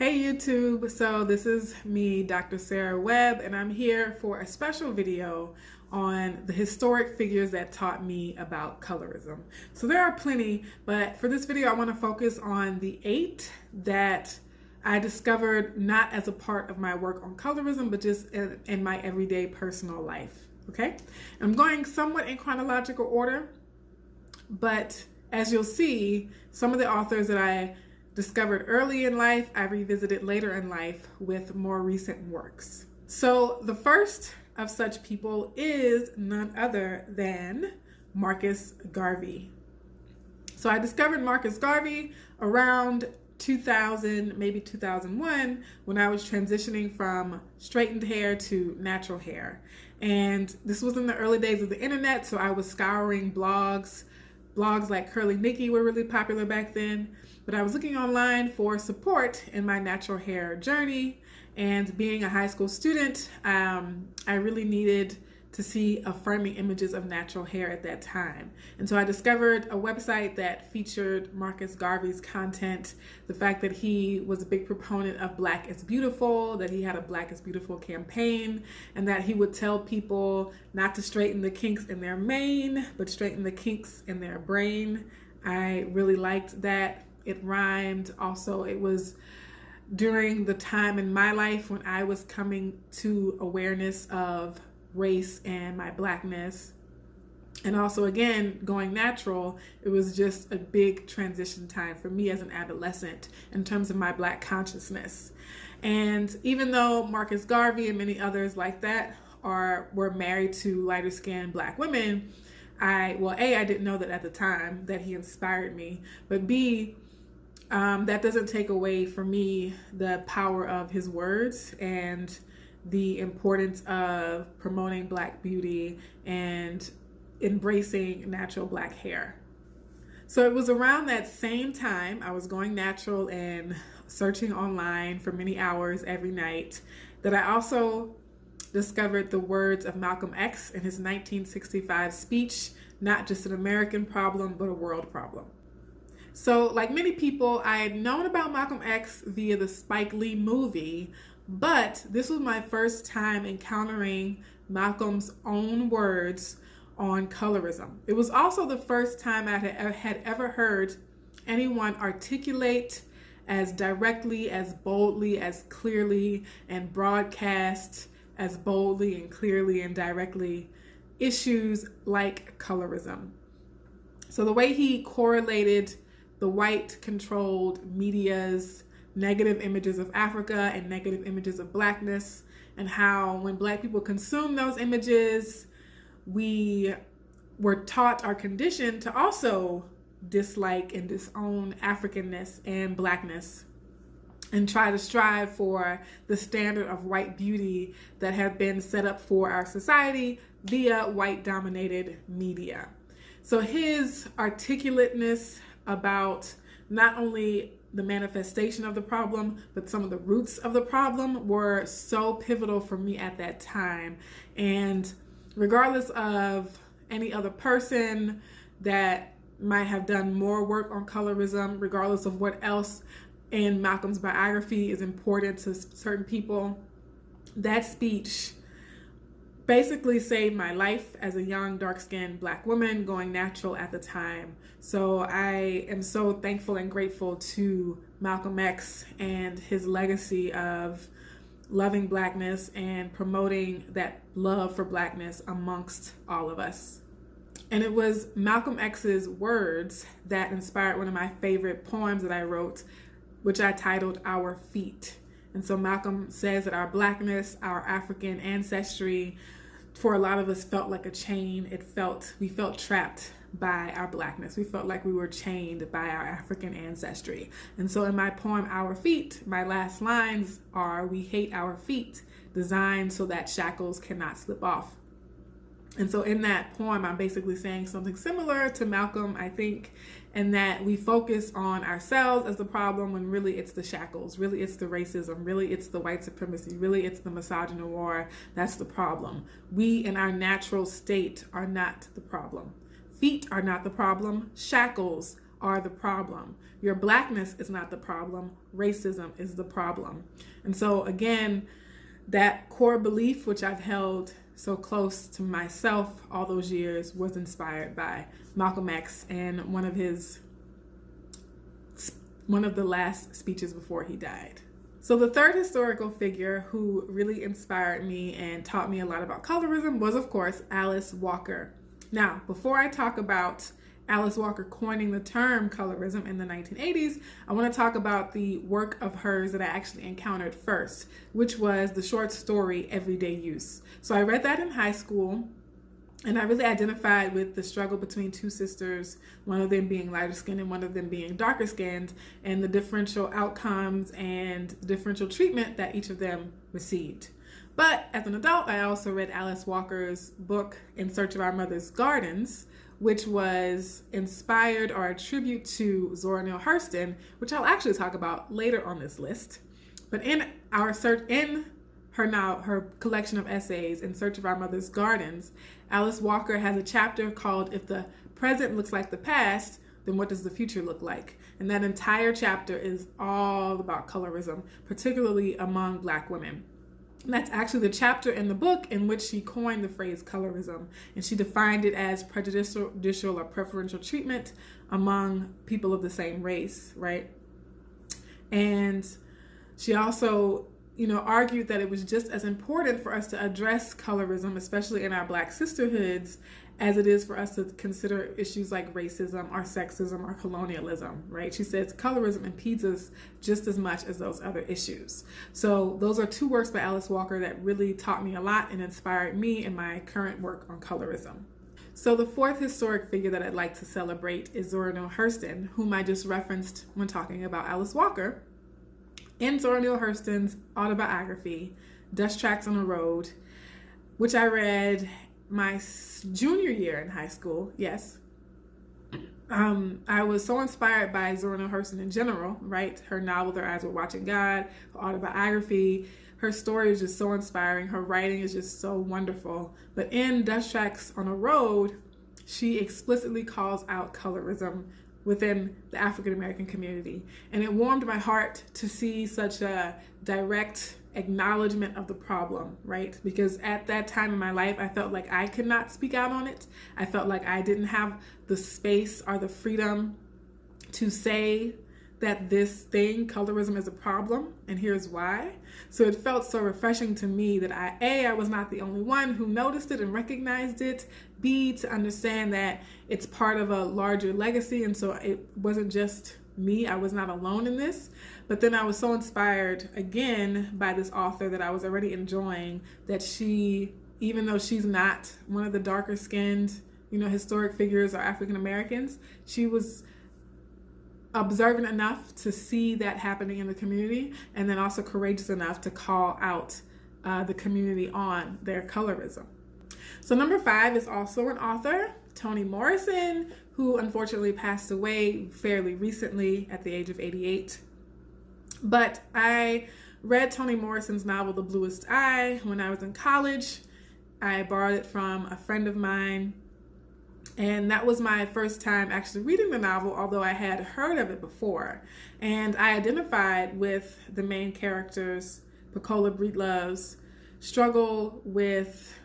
Hey YouTube, so this is me, Dr. Sarah Webb, and I'm here for a special video on the historic figures that taught me about colorism. So there are plenty, but for this video I want to focus on the 8 that I discovered not as a part of my work on colorism, but just in my everyday personal life, okay? I'm going somewhat in chronological order, but as you'll see, some of the authors that I discovered early in life, I revisited later in life with more recent works. So the first of such people is none other than Marcus Garvey. So I discovered Marcus Garvey around 2000, maybe 2001, when I was transitioning from straightened hair to natural hair. And this was in the early days of the internet, so I was scouring blogs. Blogs like Curly Nikki were really popular back then, but I was looking online for support in my natural hair journey, and being a high school student, I really needed to see affirming images of natural hair at that time. And so I discovered a website that featured Marcus Garvey's content, the fact that he was a big proponent of Black is Beautiful, that he had a Black is Beautiful campaign, and that he would tell people not to straighten the kinks in their mane, but straighten the kinks in their brain. I really liked that. It rhymed. Also, it was during the time in my life when I was coming to awareness of race and my Blackness, and also again going natural. It was just a big transition time for me as an adolescent in terms of my Black consciousness. And even though Marcus Garvey and many others like that were married to lighter skinned Black women, A, I didn't know that at the time that he inspired me, but B, that doesn't take away from me the power of his words and the importance of promoting Black beauty and embracing natural Black hair. So it was around that same time I was going natural and searching online for many hours every night that I also discovered the words of Malcolm X in his 1965 speech, "Not just an American problem, but a world problem." So like many people, I had known about Malcolm X via the Spike Lee movie, but this was my first time encountering Malcolm's own words on colorism. It was also the first time I had ever heard anyone articulate as directly, as boldly, as clearly, and broadcast as boldly and clearly and directly issues like colorism. So the way he correlated the white-controlled media's negative images of Africa and negative images of Blackness, and how when Black people consume those images, we were taught or conditioned to also dislike and disown Africanness and Blackness and try to strive for the standard of white beauty that had been set up for our society via white-dominated media. So his articulateness about not only the manifestation of the problem, but some of the roots of the problem were so pivotal for me at that time. And regardless of any other person that might have done more work on colorism, regardless of what else in Malcolm's biography is important to certain people, that speech basically saved my life as a young, dark-skinned Black woman going natural at the time. So I am so thankful and grateful to Malcolm X and his legacy of loving Blackness and promoting that love for Blackness amongst all of us. And it was Malcolm X's words that inspired one of my favorite poems that I wrote, which I titled Our Feet. And so Malcolm says that our Blackness, our African ancestry, for a lot of us felt like a chain. We felt trapped by our Blackness. We felt like we were chained by our African ancestry. And so in my poem, Our Feet, my last lines are, "We hate our feet, designed so that shackles cannot slip off." And so in that poem, I'm basically saying something similar to Malcolm, I think, in that we focus on ourselves as the problem when really it's the shackles, really it's the racism, really it's the white supremacy, really it's the misogyny war. That's the problem. We in our natural state are not the problem. Feet are not the problem. Shackles are the problem. Your blackness is not the problem. Racism is the problem. And so again, that core belief, which I've held so close to myself all those years, was inspired by Malcolm X and one of the last speeches before he died. So the third historical figure who really inspired me and taught me a lot about colorism was, of course, Alice Walker. Now, before I talk about Alice Walker coining the term colorism in the 1980s, I want to talk about the work of hers that I actually encountered first, which was the short story Everyday Use. So I read that in high school, and I really identified with the struggle between two sisters, one of them being lighter skinned and one of them being darker skinned, and the differential outcomes and differential treatment that each of them received. But as an adult, I also read Alice Walker's book, In Search of Our Mother's Gardens, which was inspired or a tribute to Zora Neale Hurston, which I'll actually talk about later on this list. But in her collection of essays, In Search of Our Mother's Gardens, Alice Walker has a chapter called If the Present Looks Like the Past, Then What Does the Future Look Like? And that entire chapter is all about colorism, particularly among Black women. And that's actually the chapter in the book in which she coined the phrase colorism, and she defined it as prejudicial or preferential treatment among people of the same race, right? And she also, argued that it was just as important for us to address colorism, especially in our Black sisterhoods, as it is for us to consider issues like racism or sexism or colonialism, right? She says colorism impedes us just as much as those other issues. So those are two works by Alice Walker that really taught me a lot and inspired me in my current work on colorism. So the fourth historic figure that I'd like to celebrate is Zora Neale Hurston, whom I just referenced when talking about Alice Walker. In Zora Neale Hurston's autobiography, Dust Tracks on a Road, which I read my junior year in high school, yes. I was so inspired by Zora Neale Hurston in general, right? Her novel, Their Eyes Were Watching God, her autobiography, her story is just so inspiring. Her writing is just so wonderful. But in Dust Tracks on a Road, she explicitly calls out colorism within the African American community. And it warmed my heart to see such a direct acknowledgement of the problem, right? Because at that time in my life, I felt like I could not speak out on it. I felt like I didn't have the space or the freedom to say that this thing, colorism, is a problem, and here's why. So it felt so refreshing to me that I was not the only one who noticed it and recognized it. B, to understand that it's part of a larger legacy, and so it wasn't just me. I was not alone in this. But then I was so inspired again by this author that I was already enjoying, that she, even though she's not one of the darker skinned, historic figures or African Americans, she was observant enough to see that happening in the community, and then also courageous enough to call out the community on their colorism. So number 5 is also an author, Toni Morrison, who unfortunately passed away fairly recently at the age of 88. But I read Toni Morrison's novel, The Bluest Eye, when I was in college. I borrowed it from a friend of mine, and that was my first time actually reading the novel, although I had heard of it before. And I identified with the main characters, Pecola Breedlove's struggle with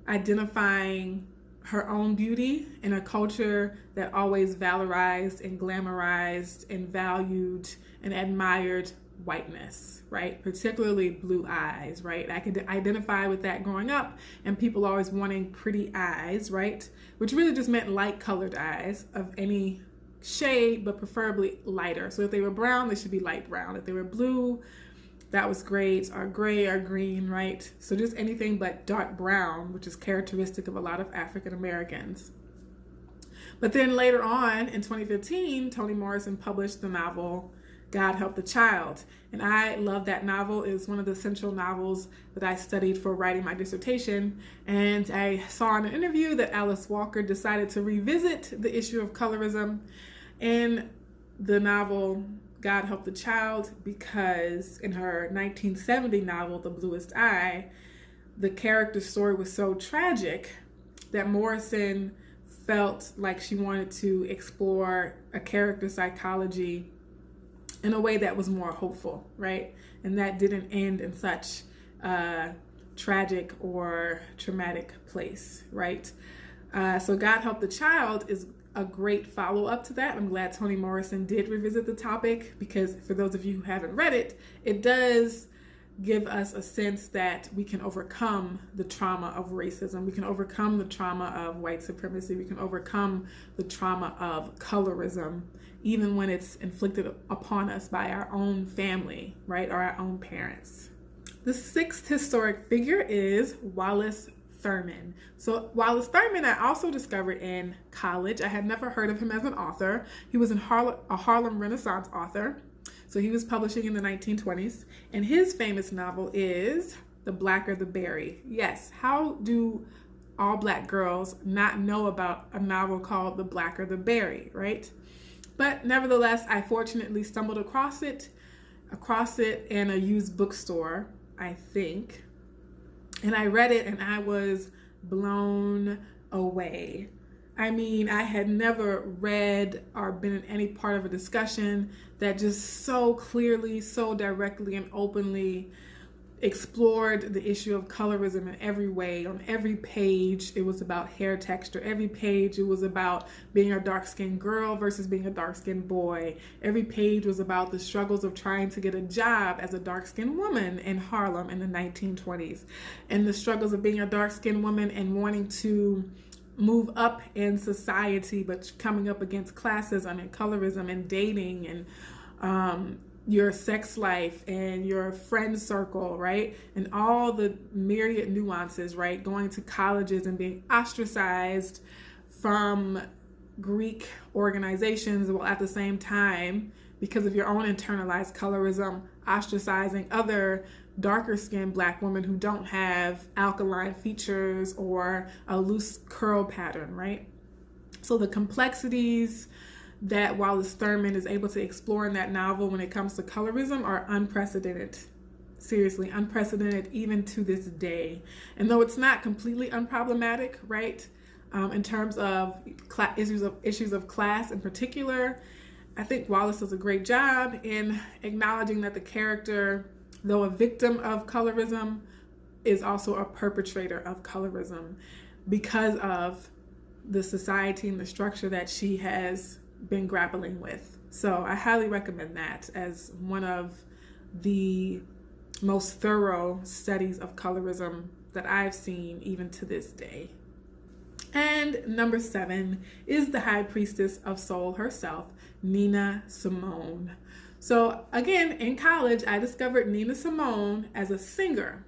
identifying her own beauty in a culture that always valorized and glamorized and valued and admired whiteness, right? Particularly blue eyes, right? I could identify with that growing up, and people always wanting pretty eyes, right? Which really just meant light colored eyes of any shade, but preferably lighter. So if they were brown, they should be light brown. If they were blue, that was great, or gray or green, right? So just anything but dark brown, which is characteristic of a lot of African Americans. But then later on in 2015, Toni Morrison published the novel, God Help the Child. And I love that novel. It was one of the central novels that I studied for writing my dissertation. And I saw in an interview that Alice Walker decided to revisit the issue of colorism in the novel God Help the Child, because in her 1970 novel, The Bluest Eye, the character's story was so tragic that Morrison felt like she wanted to explore a character psychology in a way that was more hopeful, right? And that didn't end in such a tragic or traumatic place, right? So God Help the Child is a great follow-up to that. I'm glad Toni Morrison did revisit the topic, because for those of you who haven't read it, it does give us a sense that we can overcome the trauma of racism. We can overcome the trauma of white supremacy. We can overcome the trauma of colorism, even when it's inflicted upon us by our own family, right, or our own parents. The sixth historic figure is Wallace Thurman. So Wallace Thurman, I also discovered in college. I had never heard of him as an author. He was a Harlem Renaissance author. So he was publishing in the 1920s, and his famous novel is The Blacker the Berry. Yes, how do all Black girls not know about a novel called The Blacker the Berry, right? But nevertheless, I fortunately stumbled across it in a used bookstore, I think. And I read it and I was blown away. I mean, I had never read or been in any part of a discussion that just so clearly, so directly and openly explored the issue of colorism in every way. On every page, it was about hair texture. Every page, it was about being a dark-skinned girl versus being a dark-skinned boy. Every page was about the struggles of trying to get a job as a dark-skinned woman in Harlem in the 1920s, and the struggles of being a dark-skinned woman and wanting to move up in society, but coming up against classism and colorism and dating and your sex life and your friend circle, right? And all the myriad nuances, right? Going to colleges and being ostracized from Greek organizations, while at the same time, because of your own internalized colorism, ostracizing other darker skinned Black women who don't have alkaline features or a loose curl pattern, right? So the complexities that Wallace Thurman is able to explore in that novel when it comes to colorism are unprecedented. Seriously, unprecedented even to this day. And though it's not completely unproblematic, right, in terms of issues of class in particular, I think Wallace does a great job in acknowledging that the character, though a victim of colorism, is also a perpetrator of colorism because of the society and the structure that she has been grappling with. So I highly recommend that as one of the most thorough studies of colorism that I've seen even to this day. And number 7 is the High Priestess of Soul herself, Nina Simone. So again, in college, I discovered Nina Simone as a singer.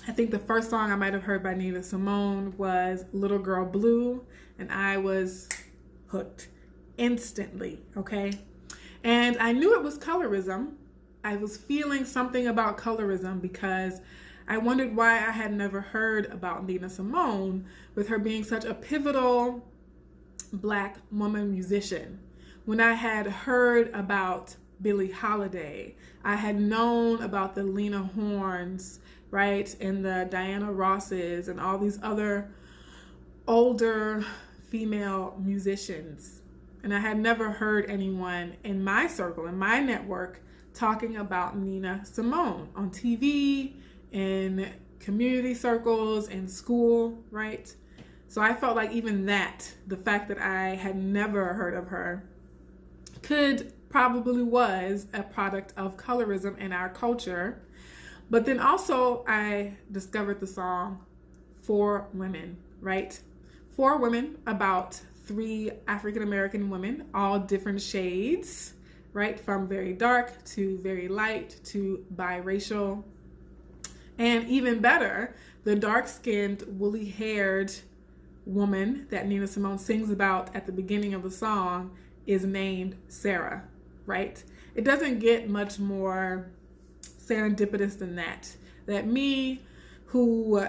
I think the first song I might have heard by Nina Simone was Little Girl Blue, and I was hooked instantly, okay? And I knew it was colorism. I was feeling something about colorism because I wondered why I had never heard about Nina Simone, with her being such a pivotal Black woman musician. When I had heard about Billie Holiday, I had known about the Lena Hornes, right, and the Diana Rosses and all these other older female musicians. And I had never heard anyone in my circle, in my network, talking about Nina Simone on TV, in community circles, in school, right? So I felt like even that, the fact that I had never heard of her, probably was a product of colorism in our culture. But then also I discovered the song For Women, right? 4 women, about 3 African-American women, all different shades, right? From very dark to very light to biracial. And even better, the dark-skinned, woolly-haired woman that Nina Simone sings about at the beginning of the song is named Sarah, right? It doesn't get much more serendipitous than that. That me, who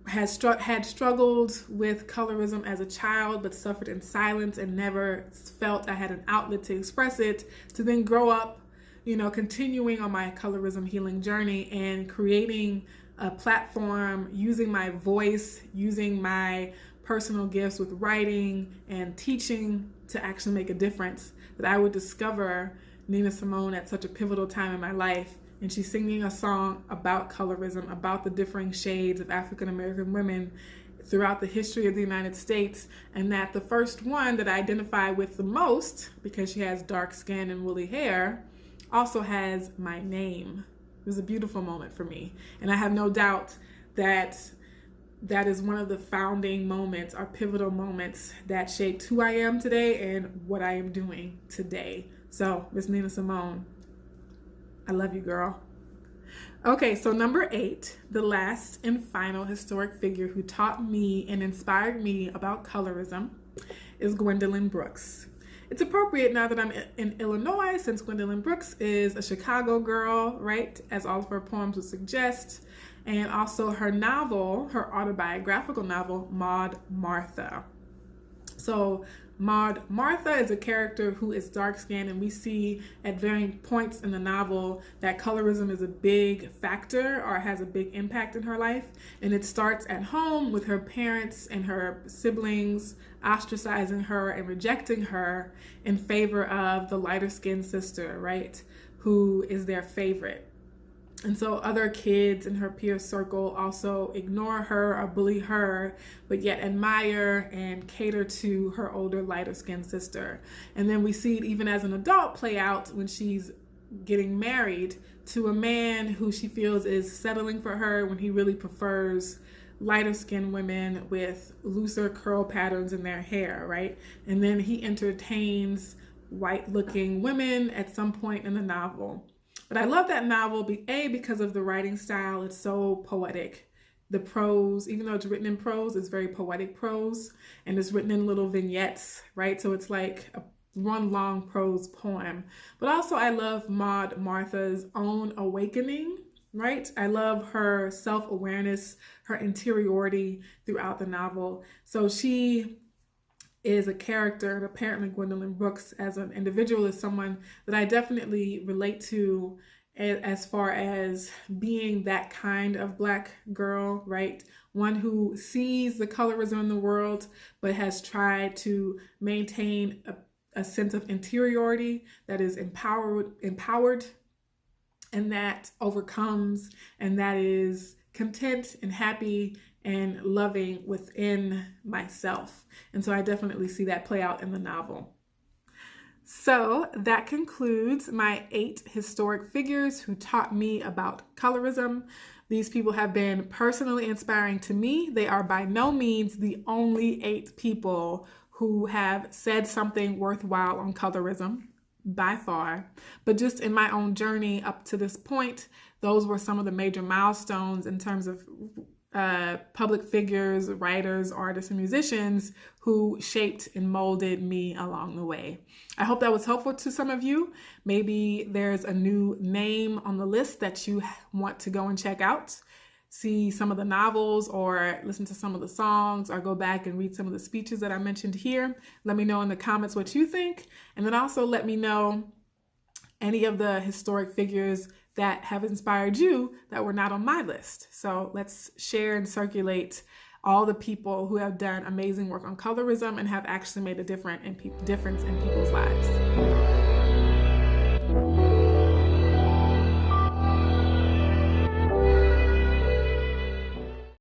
had struggled with colorism as a child but suffered in silence and never felt I had an outlet to express it, to then grow up, continuing on my colorism healing journey and creating a platform, using my voice, using my personal gifts with writing and teaching to actually make a difference, that I would discover Nina Simone at such a pivotal time in my life. And she's singing a song about colorism, about the differing shades of African American women throughout the history of the United States, and that the first one that I identify with the most, because she has dark skin and woolly hair, also has my name. It was a beautiful moment for me. And I have no doubt that that is one of the founding moments, or pivotal moments, that shaped who I am today and what I am doing today. So, Miss Nina Simone, I love you, girl. Okay, so number 8, the last and final historic figure who taught me and inspired me about colorism is Gwendolyn Brooks. It's appropriate now that I'm in Illinois, since Gwendolyn Brooks is a Chicago girl, right? As all of her poems would suggest. And also her novel, her autobiographical novel, Maud Martha. So Maud Martha is a character who is dark-skinned, and we see at varying points in the novel that colorism is a big factor or has a big impact in her life. And it starts at home with her parents and her siblings ostracizing her and rejecting her in favor of the lighter-skinned sister, right, who is their favorite. And so other kids in her peer circle also ignore her or bully her, but yet admire and cater to her older, lighter-skinned sister. And then we see it even as an adult play out when she's getting married to a man who she feels is settling for her, when he really prefers lighter-skinned women with looser curl patterns in their hair, right? And then he entertains white-looking women at some point in the novel. But I love that novel, because of the writing style. It's so poetic. The prose, even though it's written in prose, it's very poetic prose, and it's written in little vignettes, right? So it's like one long prose poem. But also I love Maud Martha's own awakening, right? I love her self-awareness, her interiority throughout the novel. So she is a character, and apparently Gwendolyn Brooks as an individual is someone that I definitely relate to as far as being that kind of Black girl, right? One who sees the colorism in the world, but has tried to maintain a sense of interiority that is empowered, and that overcomes, and that is content and happy and loving within myself. And so I definitely see that play out in the novel. So that concludes my 8 historic figures who taught me about colorism. These people have been personally inspiring to me. They are by no means the only 8 people who have said something worthwhile on colorism, by far. But just in my own journey up to this point, those were some of the major milestones in terms of public figures, writers, artists, and musicians who shaped and molded me along the way. I hope that was helpful to some of you. Maybe there's a new name on the list that you want to go and check out. See some of the novels, or listen to some of the songs, or go back and read some of the speeches that I mentioned here. Let me know in the comments what you think. And then also let me know any of the historic figures that have inspired you that were not on my list. So let's share and circulate all the people who have done amazing work on colorism and have actually made a difference in people's lives.